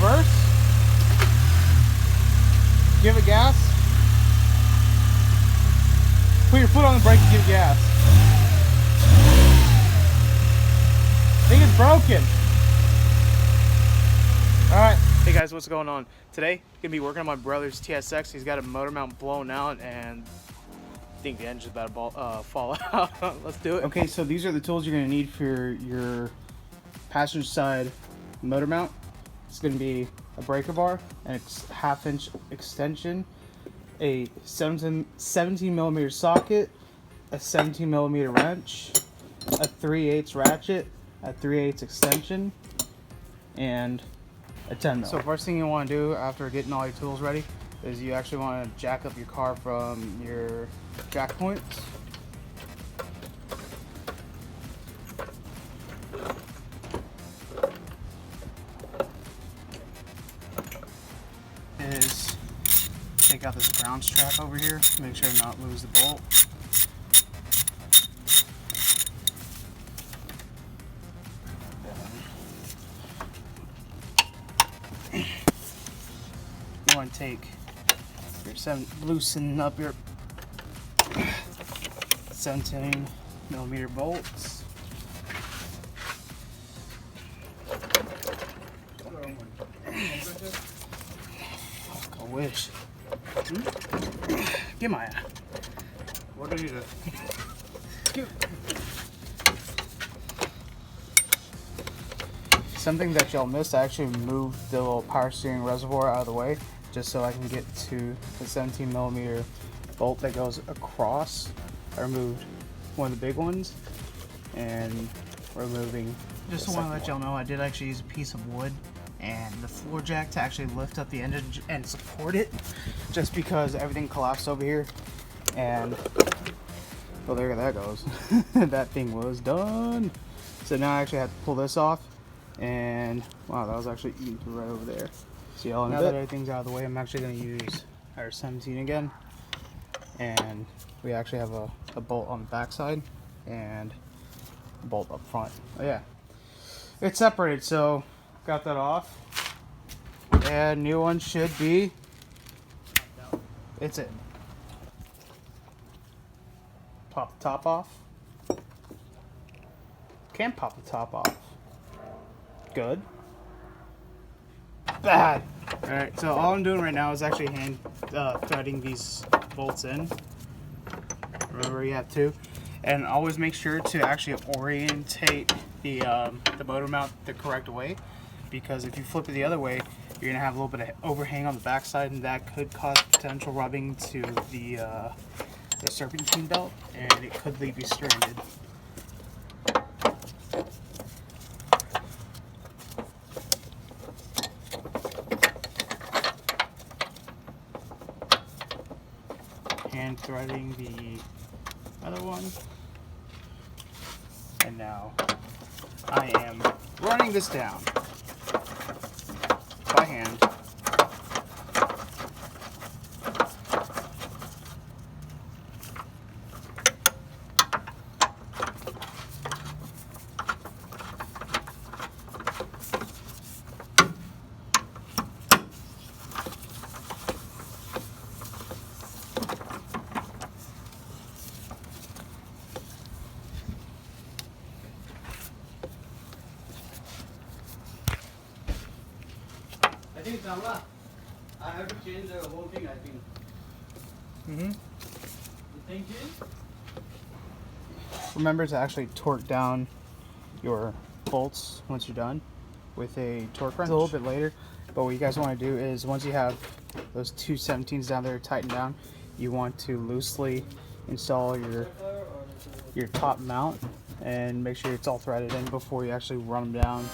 reverse. Give it gas. Put your foot on the brake and give it gas. I think it's broken. Alright. Hey guys, what's going on? Today, gonna be working on my brother's TSX. He's got a motor mount blown out and I think the engine's about to fall out. Let's do it. Okay, so these are the tools you're gonna need for your passenger side motor mount. It's gonna be a breaker bar, an half-inch extension, a 17 millimeter socket, a 17 millimeter wrench, a 3/8 ratchet, a 3/8 extension, and a 10 mil. So first thing you want to do after getting all your tools ready is you actually want to jack up your car from your jack points. Is take out this ground strap over here, make sure to not lose the bolt. You want to take your loosen up your 17 millimeter bolts. I wish. Get my. What do you do? Something that y'all missed, I actually moved the little power steering reservoir out of the way just so I can get to the 17 millimeter bolt that goes across. I removed one of the big ones and we're moving. Just want to let y'all know I did actually use a piece of wood and the floor jack to actually lift up the engine and support it, just because everything collapsed over here. And well, there that goes. That thing was done. So now I actually have to pull this off. And wow, that was actually eating through right over there. See y'all in a bit. Now that everything's out of the way, I'm actually going to use our 17 again. And we actually have a bolt on the back side and a bolt up front. Oh yeah, it's separated, so got that off. And new one should be. It's it. Pop the top off. Can't pop the top off. Good. Bad. Alright, so all I'm doing right now is actually hand threading these bolts in. Remember, you have two. And always make sure to actually orientate the motor mount the correct way, because if you flip it the other way, you're going to have a little bit of overhang on the backside, and that could cause potential rubbing to the serpentine belt, and it could leave you stranded. Hand threading the other one, and now I am running this down by hand. I think it's Amla. I have to change the whole thing, I think. You think it? Remember to actually torque down your bolts once you're done with a torque wrench. It's a little bit later, but what you guys want to do is once you have those two 17s down there tightened down, you want to loosely install your top mount and make sure it's all threaded in before you actually run them down